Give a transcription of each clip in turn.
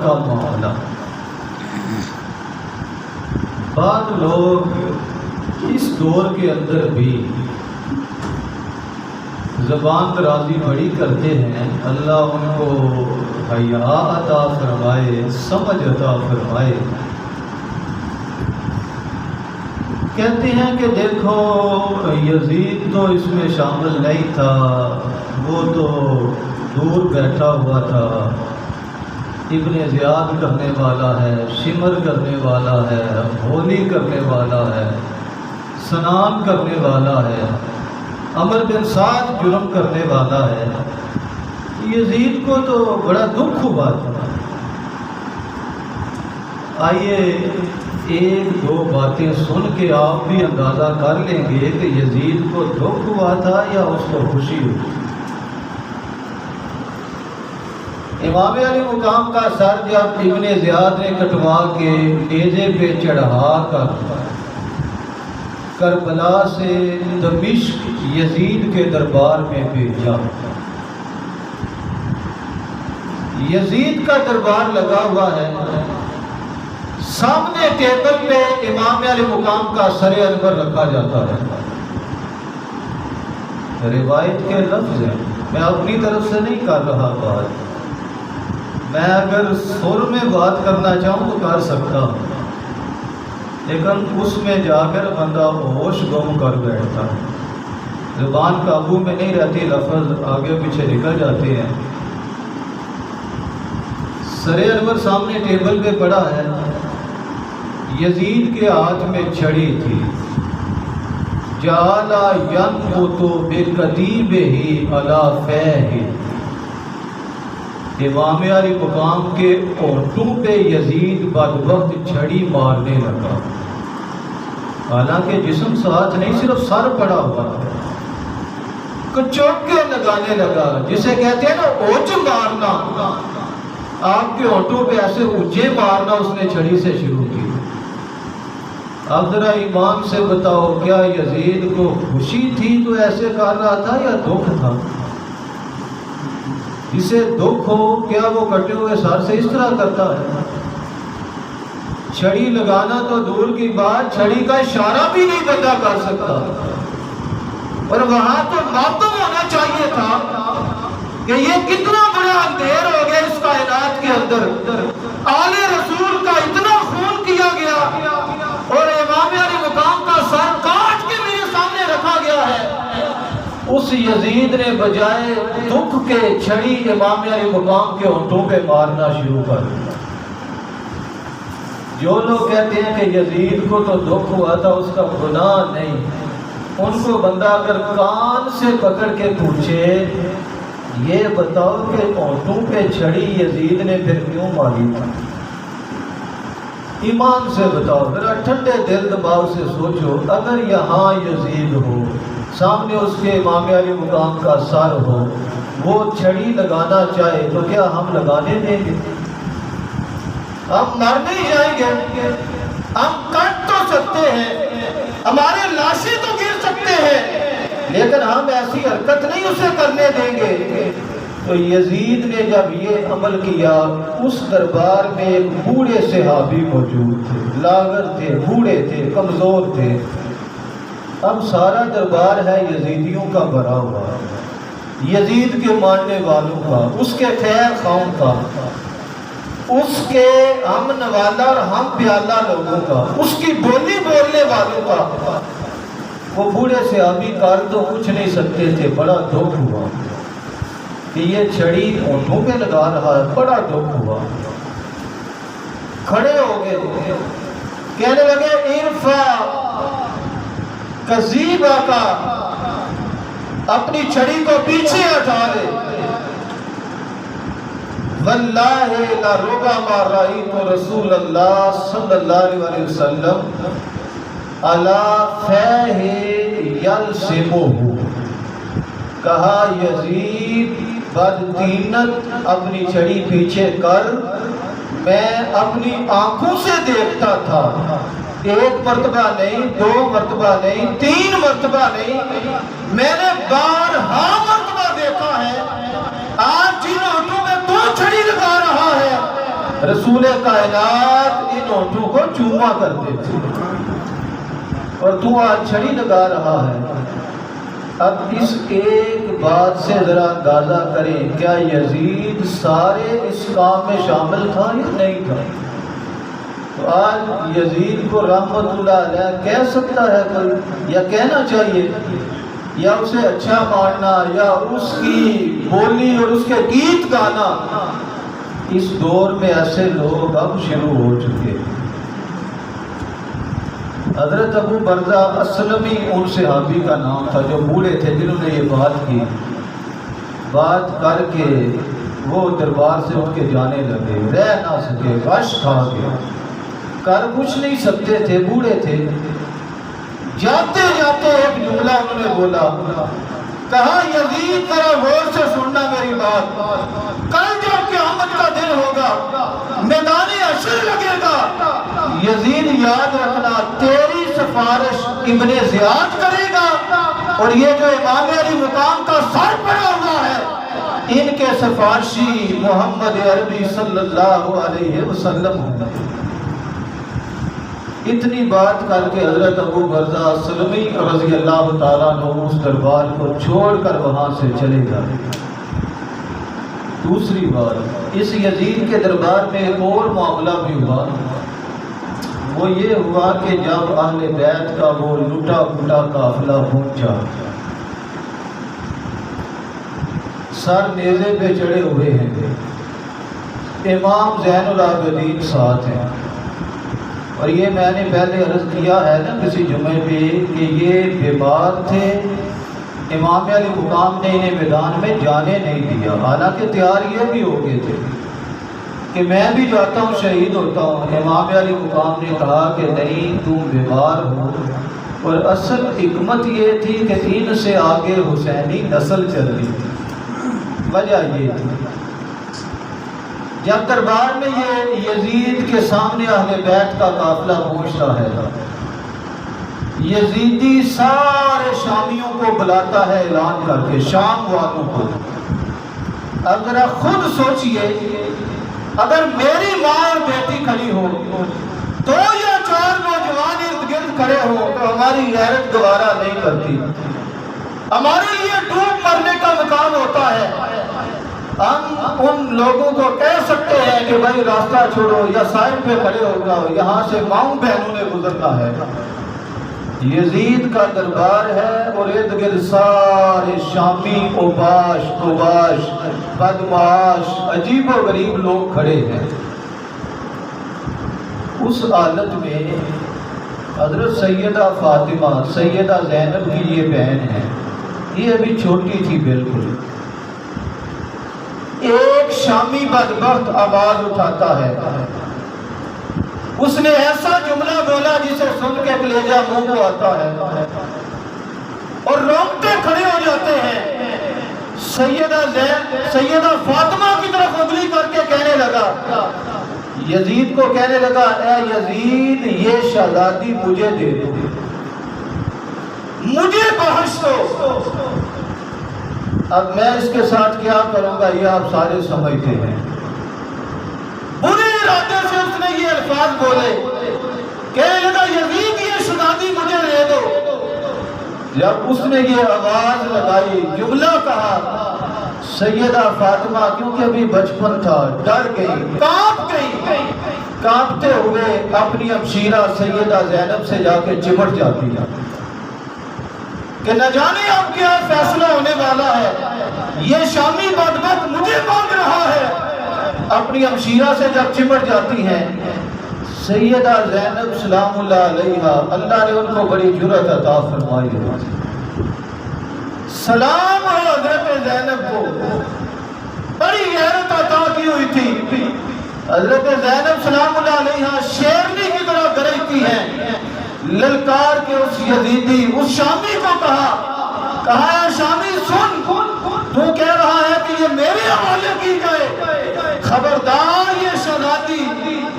کا معاملہ. بعض لوگ اس دور کے اندر بھی زبان درازی بڑی کرتے ہیں. اللہ ان کو حیا عطا فرمائے، سمجھ عطا فرمائے. کہتے ہیں کہ دیکھو یزید تو اس میں شامل نہیں تھا، وہ تو دور بیٹھا ہوا تھا. ابن زیاد کرنے والا ہے، شمر کرنے والا ہے، ہولی کرنے والا ہے، سنان کرنے والا ہے، عمر بن سعد جرم کرنے والا ہے. یزید کو تو بڑا دکھ ہوا تھا. آئیے ایک دو باتیں سن کے آپ بھی اندازہ کر لیں گے کہ یزید کو دکھ ہوا تھا یا اس کو خوشی ہوئی. امام علی مقام کا سر جب ابن زیاد نے کٹوا کے نیزے پہ چڑھا کر کربلا سے دمشق یزید کے دربار میں بھیجا. یزید کا دربار لگا ہوا ہے، سامنے ٹیبل پہ امام علی مقام کا سر انور رکھا جاتا ہے. روایت کے لفظ ہیں، میں اپنی طرف سے نہیں کر رہا بات. میں اگر سر میں بات کرنا چاہوں تو کر سکتا ہوں، لیکن اس میں جا کر بندہ ہوش گم کر بیٹھتا ہے. زبان قابو میں نہیں رہتی، لفظ آگے پیچھے نکل جاتے ہیں. سر انور سامنے ٹیبل پہ پڑا ہے. یزید کے ہاتھ میں چھڑی تھی. جالا ینبت بقدیبہ علی فیہ. امام علی مقام کے ہونٹوں پہ یزید بدبخت چھڑی مارنے لگا. حالانکہ جسم ساتھ نہیں، صرف سر پڑا ہوا کچوکے لگانے لگا، جسے کہتے ہیں نا اوچ مارنا. آپ کے ہونٹوں پہ ایسے اونچے مارنا اس نے چھڑی سے شروع کی. اب ذرا ایمان سے بتاؤ، کیا یزید کو خوشی تھی تو ایسے کر رہا تھا یا دکھ تھا؟ جسے دکھ ہو کیا وہ کٹے ہوئے سر سے اس طرح کرتا ہے؟ چھڑی لگانا تو دور کی بات، چھڑی کا اشارہ بھی نہیں بندہ کر سکتا. اور وہاں تو ماتم ہونا چاہیے تھا کہ یہ کتنا بڑا اندھیر ہو گیا اس کائنات کے اندر. آل رسول کا اتنا خون کیا گیا اور امام علی مقام کا سر کاٹ کے میرے سامنے رکھا گیا ہے. اس یزید نے بجائے دکھ کے چھڑی امام علی مقام کے ہونٹوں پہ مارنا شروع کر دیا. جو لوگ کہتے ہیں کہ یزید کو تو دکھ ہوا تھا، اس کا گناہ نہیں، ان کو بندہ اگر کان سے پکڑ کے پوچھے یہ بتاؤ کہ ہونٹوں پہ چھڑی یزید نے پھر کیوں ماری تھی؟ ایمان سے بتاؤ، ذرا ٹھنڈے دل دماغ سے سوچو. اگر یہاں یزید ہو، سامنے اس کے امام علی مقام کا سر ہو، وہ چھڑی لگانا چاہے تو کیا ہم لگانے دیں گے؟ ہم مر نہیں جائیں گے؟ ہم کٹ تو سکتے ہیں، ہمارے لاشیں تو گر سکتے ہیں، لیکن ہم ایسی حرکت نہیں اسے کرنے دیں گے. تو یزید نے جب یہ عمل کیا، اس دربار میں ایک بوڑھے صحابی موجود تھے، لاغر تھے، بوڑھے تھے، کمزور تھے. اب سارا دربار ہے یزیدیوں کا بھرا ہوا، یزید کے ماننے والوں کا، اس کے خیر خواہوں کا، اس کے ہم نوالا اور ہم پیالہ لوگوں کا، اس کی بولی بولنے والوں کا. وہ بوڑھے صحابی کار تو کچھ نہیں سکتے تھے. بڑا دکھ ہوا کہ یہ چھڑی ہونٹوں پہ لگا رہا ہے. بڑا دکھ ہوا. کھڑے ہو گئے، کہنے لگے ارفع کذیبہ کا، اپنی چھڑی کو پیچھے ہٹا لے. واللہ لربما رأیت رسول اللہ صلی اللہ علیہ وسلم علی فیہ یلسمہ. کہا یزید بدطینت اپنی چھڑی پیچھے کر، میں اپنی آنکھوں سے دیکھتا تھا. ایک مرتبہ نہیں، دو مرتبہ نہیں، تین مرتبہ نہیں، میں نے بارہا مرتبہ دیکھا ہے. آج جن ہونٹوں میں تو چھڑی لگا رہا ہے رسول کائنات ان ہونٹوں کو چوما کرتے تھے، اور تو آج چھڑی لگا رہا ہے۔ اب اس ایک بات سے ذرا اندازہ کریں، کیا یزید سارے اس کام میں شامل تھا یا نہیں تھا؟ تو آج یزید کو رحمت اللہ علیہ کہہ سکتا ہے کوئی، یا کہنا چاہیے، یا اسے اچھا ماننا، یا اس کی بولی اور اس کے گیت گانا؟ اس دور میں ایسے لوگ اب شروع ہو چکے ہیں۔ حضرت ابو برزہ اسلمی ان صحابی کا نام تھا جو بوڑھے تھے، جنہوں نے یہ بات کر کے وہ دربار سے اٹھ کے جانے لگے، رہ نہ سکے، غش کھا گیا، کر کچھ نہیں سکتے تھے، بوڑھے تھے۔ جاتے جاتے ایک جملہ انہوں نے بولا، کہا یزید ذرا غور سے سننا میری بات، کل جب قیامت کا دن ہوگا، میدان حشر لگے گا، یزید یاد رکھنا تیری سفارش ابن زیاد کرے گا، اور یہ جو امام علی مقام کا سر پڑا ہوا ہے، ان کے سفارشی محمد عربی صلی اللہ علیہ وسلم ہوں۔ اتنی بات کر کے حضرت ابو برزہ سلمی رضی اللہ تعالیٰ عنہ اس دربار کو چھوڑ کر وہاں سے چلے گئے۔ دوسری بات، اس یزید کے دربار میں ایک اور معاملہ بھی ہوا، وہ یہ ہوا کہ جب اہل بیت کا وہ لٹا پٹا قافلہ پہنچا، سر نیزے پہ چڑھے ہوئے ہیں، امام زین العابدین ساتھ ہیں، اور یہ میں نے پہلے عرض کیا ہے نا کسی جمعے پہ کہ یہ بیمار تھے، امام علی مقام نے انہیں میدان میں جانے نہیں دیا، حالانکہ تیار یہ بھی ہو گئے تھے کہ میں بھی جاتا ہوں، شہید ہوتا ہوں۔ امام علی مقام نے کہا کہ نہیں، تم بیمار ہو، اور اصل حکمت یہ تھی کہ ان سے آگے حسینی نسل چل رہی تھی، وجہ یہ تھی۔ جب دربار میں یہ یزید کے سامنے اہل بیت کا قافلہ پہنچتا ہے، یزیدی سارے شامیوں کو بلاتا ہے اعلان کر کے، شام والوں کو۔ اب ذرا خود سوچئے، اگر میری ماں اور بیٹی کھڑی ہو، 2 یا 4 نوجوان ارد گرد کھڑے ہو، تو ہماری غیرت گوارا نہیں کرتی، ہمارے لیے ڈوب مرنے کا مقام ہوتا ہے۔ ہم ان لوگوں کو کہہ سکتے ہیں کہ بھائی راستہ چھوڑو یا سائڈ پہ کھڑے ہو جاؤ، یہاں سے ماؤں بہنوں نے گزرنا ہے۔ یزید کا دربار ہے اور ارد گرد سارے شامی، اوباش، قباش، بدمعاش، عجیب و غریب لوگ کھڑے ہیں۔ اس حالت میں حضرت سیدہ فاطمہ، سیدہ زینب کی یہ بہن ہے، یہ ابھی چھوٹی تھی بالکل، ایک شامی بدبخت آواز اٹھاتا ہے، اس نے ایسا جملہ بولا جسے سن کے کلیجہ منہ کو آتا ہے اور رونگٹے کھڑے ہو جاتے ہیں۔ سیدہ فاطمہ کی طرف انگلی کر کے کہنے لگا، یزید کو کہنے لگا، اے یزید یہ شہزادی مجھے دے دو، مجھے بخش دو۔ اب میں اس کے ساتھ کیا کروں گا یہ آپ سارے سمجھتے ہیں۔ برے ارادے سے اس نے یہ الفاظ بولے، کہنے لگا یزید یہ شہزادی مجھے دے دو۔ جب اس نے یہ آواز لگائی، جملہ کہا، سیدہ فاطمہ کیونکہ ابھی بچپن تھا، ڈر گئی، کانپ گئی، کانپتے ہوئے اپنی ہمشیرہ سیدہ زینب سے جا کے چمٹ جاتی ہے کہ نہ جانے اب کیا فیصلہ ہونے والا ہے، یہ شامی بدبخت مجھے مانگ رہا ہے۔ اپنی ہمشیرہ سے جب چمٹ جاتی ہیں، سیدہ زینب سلام اللہ علیہا، اللہ نے ان کو بڑی جرأت عطا فرمائی ہے۔ سلام ہو حضرت زینب کو، بڑی غیرت عطا کی ہوئی تھی۔ حضرت زینب سلام اللہ علیہا شیرنی کی طرح گرجتی ہیں، للکار کے اس یزیدی، اس شامی کو کہا اے شامی سن، تو کہہ رہا ہے کہ یہ میرے حوالے کی جائے، خبردار یہ شہزادی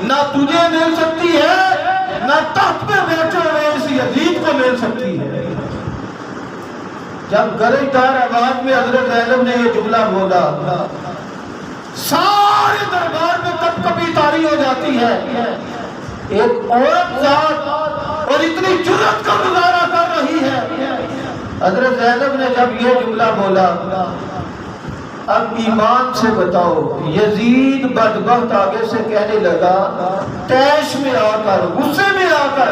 نہ تجھے مل سکتی ہے، نہ تخت پہ بیٹھے ہوئے اس یزید کو مل سکتی ہے۔ جب گرجدار آواز میں حضرت زینب نے یہ جملہ بولا، سارے دربار میں کپ کپی طاری ہو جاتی ہے. ایک عورت ذات اور اتنی جرأت کا مظاہرہ کر رہی ہے. حضرت زینب نے جب یہ جملہ بولا، اب ایمان سے بتاؤ، یزید بدبخت آگے سے کہنے لگا، تیش میں آ کر، غصے میں آ کر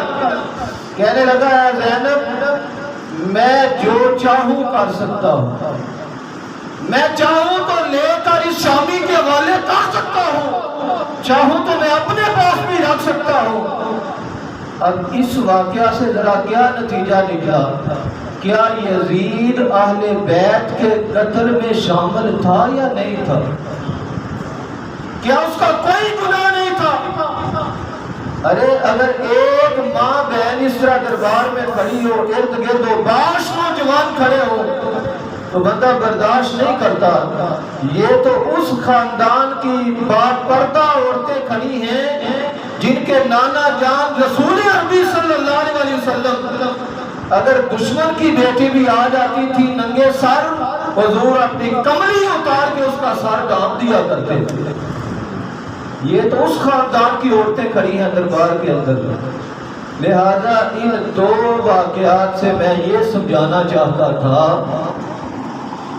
کہنے لگا، اے زینب میں جو چاہوں کر سکتا ہوں، میں چاہوں تو لے کر اس شامی کے حوالے کر سکتا ہوں، چاہوں تو میں اپنے پاس بھی رکھ سکتا ہوں. اب اس واقعہ سے ذرا کیا نتیجہ نکلا؟ کیا یزید اہل بیت کے قتل میں شامل تھا یا نہیں تھا؟ کیا اس کا کوئی گناہ نہیں تھا؟ ارے اگر ایک ماں بہن اس طرح دربار میں کھڑی ہو، ارد گرد باش نوجوان کھڑے ہو، تو بندہ برداشت نہیں کرتا. یہ تو اس خاندان کی بات پردہ عورتیں کھڑی ہیں جن کے نانا جان رسول عربی صلی اللہ علیہ وسلم اگر دشمن کی بیٹی بھی آ جاتی تھی ننگے سر، حضور اپنی کملی اتار کے اس کا سر ڈانپ دیا کرتے تھے. یہ تو اس خاندان کی عورتیں کھڑی ہیں دربار کے اندر. لہذا ان دو واقعات سے میں یہ سمجھانا چاہتا تھا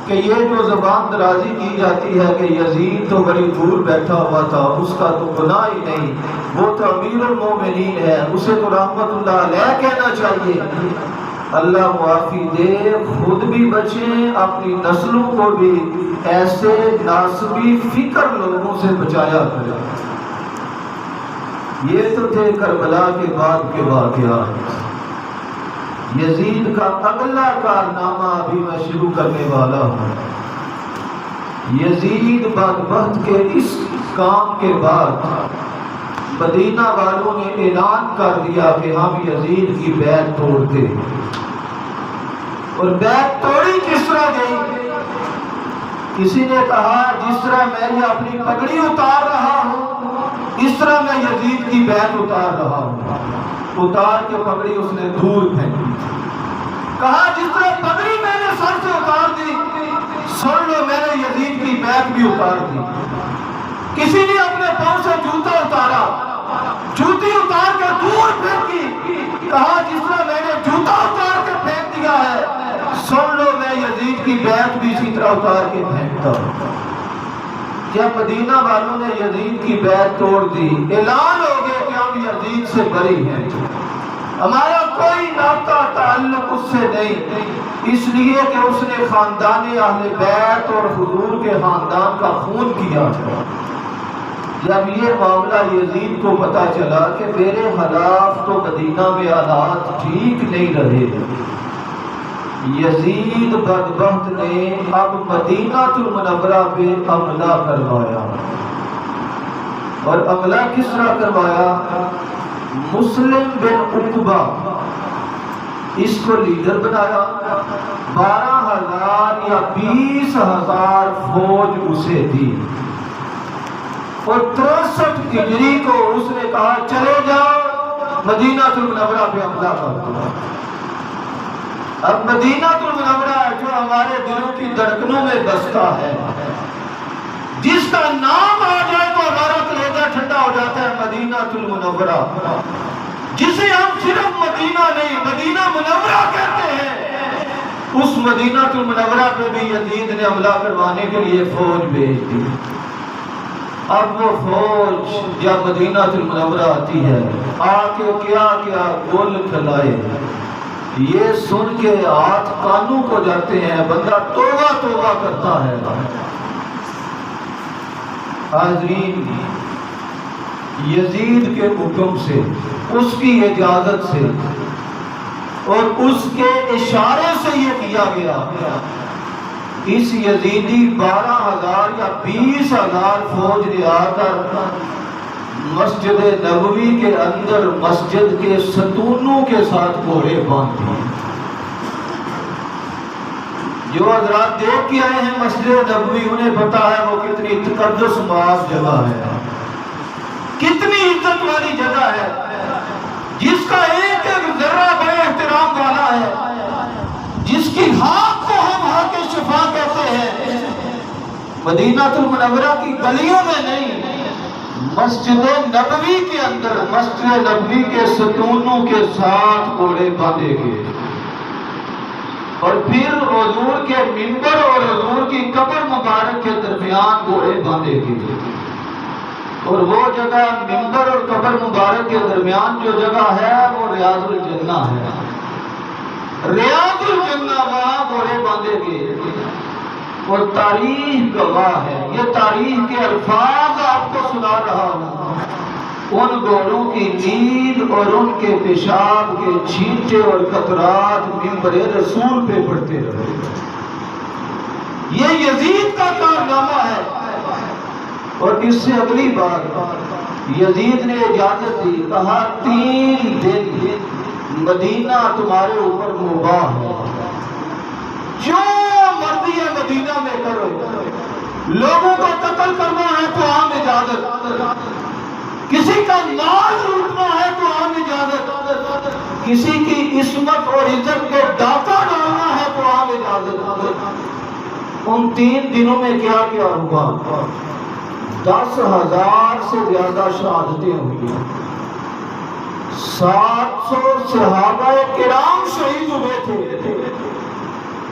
کہ یہ جو زبان درازی کی جاتی ہے کہ یزید تو بڑی دور بیٹھا ہوا تھا، اس کا تو گناہ ہی نہیں، وہ تو امیر المومنین ہے، اسے تو رحمت اللہ علیہ کہنا چاہیے. اللہ معافی دے، خود بھی بچیں، اپنی نسلوں کو بھی ایسے ناسبی فکر لوگوں سے بچایا کریں. یہ تو تھے کربلا کے بعد کے واقعات. یزید کا اگلا کارنامہ ابھی میں شروع کرنے والا ہوں. یزید بدبخت کے اس کام کے بعد مدینہ والوں نے اعلان کر دیا کہ ہم یزید کی بیعت توڑتے ہیں. اور بیعت توڑی کس طرح گئی؟ کسی نے کہا جس طرح میں یہ اپنی پگڑی اتار رہا ہوں، اس طرح میں یزید کی بیعت اتار رہا ہوں. اتار کے پگڑی اس نے دور پھینکی. کہا جس طرح پگڑی میں نے سر سے اتار دی، سن لو میں نے یزید کی بیعت بھی اتار دی. کسی نے اپنے پاؤں سے جوتا اتارا، جوتی اتار کے دور پھینکی. کہا جس طرح میں نے جوتا اتار کے پھینک دیا ہے، سن لو میں یزید کی بیعت بھی اسی طرح اتار کے پھینکتا ہوں. جب مدینہ والوں نے یزید کی بیعت توڑ دی، اعلان ہو گیا کہ ہم یزید سے بری ہیں، ہمارا کوئی ناطہ تعلق اس سے نہیں، اس لیے کہ اس نے خاندان اہل بیت اور حضور کے خاندان کا خون کیا. جب یہ معاملہ یزید کو پتا چلا کہ میرے خلاف تو مدینہ میں حالات ٹھیک نہیں رہے، یزید بدبخت نے اب مدینہ المنورہ پہ حملہ کروایا. اور حملہ کس طرح کروایا؟ مسلم بن عقبہ اس کو لیڈر بنایا. 12,000 یا 20,000 فوج اسے دی، اور 63 ہجری کو اس نے کہا چلے جاؤ مدینہ المنورہ پہ حملہ کرو. اب مدینہ المنورہ جو ہمارے دلوں کی دھڑکنوں میں بستا ہے، جس کا نام آ جائے تو ہمارا کلیجہ ٹھنڈا ہو جاتا ہے، مدینہ المنورہ، جسے ہم صرف مدینہ نہیں مدینہ منورہ کہتے ہیں. اس مدینہ المنورہ پہ بھی یزید نے حملہ کروانے کے لیے فوج بھیج دی. اب وہ فوج جب مدینہ المنورہ آتی ہے، آ کے کیا کیا گل کھلائے، یہ سن کے ہاتھ کانوں کو جاتے ہیں، بندہ توبہ توبہ کرتا ہے. حاضرین، یزید کے حکم سے، اس کی اجازت سے اور اس کے اشارے سے یہ کیا گیا. اس یزیدی 12,000 یا 20,000 فوج نے آ کر مسجد نبوی کے اندر مسجد کے ستونوں کے ساتھ گھوڑے باندھ دیے. جو حضرات دیکھ کے آئے ہیں مسجد نبوی، انہیں پتا ہے وہ کتنی تقدس معاف جگہ ہے، کتنی عزت والی جگہ ہے، جس کا ایک ایک ذرہ بڑے احترام والا ہے، جس کی ہاتھ کو ہم ہاتھ شفا کہتے ہیں. مدینہ المنورہ کی گلیوں میں نہیں، مسجد نبوی کے اندر، مسجد نبوی کے ستونوں کے ساتھ گھوڑے باندھے گئے، اور پھر حضور کے منبر اور حضور کی قبر مبارک کے درمیان گھوڑے باندھے گئے، اور وہ جگہ منبر اور قبر مبارک کے درمیان جو جگہ ہے وہ ریاض الجنہ ہے، ریاض الجنہ وہاں گھوڑے باندھے گئے، اور تاریخ گواہ ہے، یہ تاریخ کے الفاظ آپ کو سنا رہا ہوں، ان گھوڑوں کی نیند اور ان کے پیشاب کے چھینٹے اور قطرات منبر رسول پہ پڑتے رہے۔ یہ یزید کا کارنامہ ہے، اور اس سے اگلی بات یزید نے اجازت دی، کہا 3 دن مدینہ تمہارے اوپر مباح ہے، جو مرضی ہے مدینہ میں کرو، لوگوں کو قتل کرنا ہے تو عام اجازت، کسی کا مال لوٹنا ہے تو عام اجازت، کسی کی عصمت اور عزت کو ڈاکہ ڈالنا ہے تو عام اجازت۔ ان 3 دنوں میں کیا کیا ہوا؟ 10,000 سے زیادہ شہادتیں ہوئی، 700 صحابہ کرام شہید ہوئے تھے،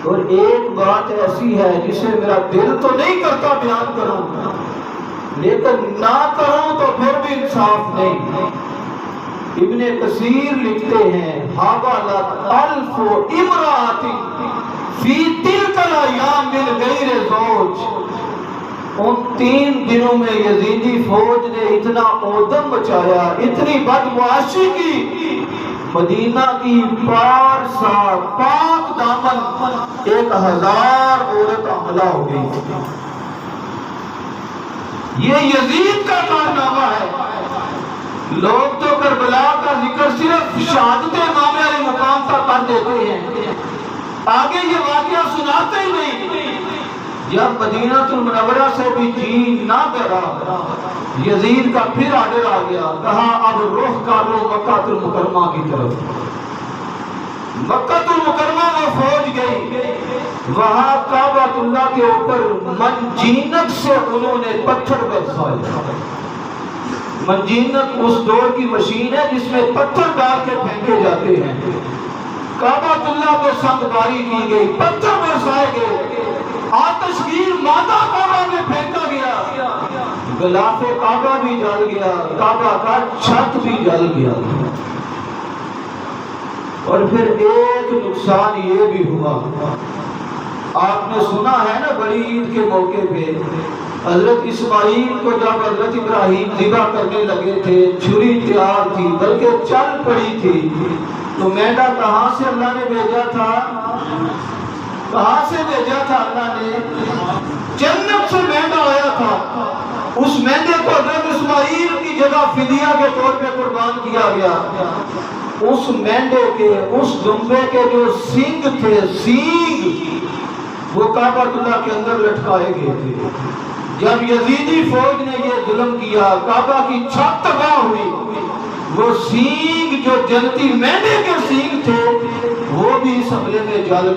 اور ایک بات ایسی ہے جسے میرا دل تو نہیں کرتا بیان کروں، لیکن نہ کروں تو پھر بھی انصاف نہیں۔ ابن کثیر لکھتے ہیں، حَبَلَتْ أَلْفُ امْرَأَةٍ فِي تِلْكَ الْأَيَّامِ مِنْ غَيْرِ زَوْجٍ۔ ان 3 دنوں میں یزیدی فوج نے اتنا اودم مچایا، اتنی بدمعاشی کی، مدینہ کی پارسا پاک دامن 1000 عورت حملہ ہو گئی۔ یہ یزید کا کارنامہ ہے۔ لوگ تو کربلا کا ذکر صرف شہادت امام علیہ مقام کا کر دیتے ہیں، آگے یہ واقعہ سناتے ہی نہیں۔ جب مدینہ المنورہ سے بھی جی نہ کرا، یزید کا پھر آڈر آ گیا، کہا اب رخ کرو مکہ المکرمہ کی طرف۔ مکہ المکرمہ میں فوج گئی، وہاں کعبہ اللہ کے اوپر منجینت سے انہوں نے پتھر برسائے۔ منجینت اس دور کی مشین ہے جس میں پتھر ڈال کے پھینکے جاتے ہیں۔ کعبہ اللہ کو سنگباری کی گئی، پتھر برسائے گئے، آتشگیر مادہ کعبہ میں پھینکا گیا، غلاف کعبہ بھی جل گیا، کعبہ کا چھت بھی جل گیا۔ اور پھر ایک نقصان یہ بھی ہوا، آپ نے سنا ہے نا بڑی عید کے موقع پہ حضرت اسماعیل کو جب حضرت ابراہیم ذبح کرنے لگے تھے، چھری تیار تھی بلکہ چل پڑی تھی، تو مینڈا کہاں سے اللہ نے بھیجا تھا؟ کہاں سے بھیجا تھا اللہ نے؟ جنت سے مینڈا آیا تھا۔ اس مینڈے کو حضرت اسماعیل کی جگہ فدیہ کے طور پہ قربان کیا گیا۔ اس مینڈے کے، اس دمبے کے جو سینگ تھے، سینگ وہ کعبہ اللہ کے اندر لٹکائے گئے تھے۔ جب یزیدی فوج نے یہ ظلم کیا، کعبہ کی چھت تباہ ہوئی، وہ سینگ جو جنتی مینڈے کے سینگ تھے وہ بھی اس حملے میں جل گئے۔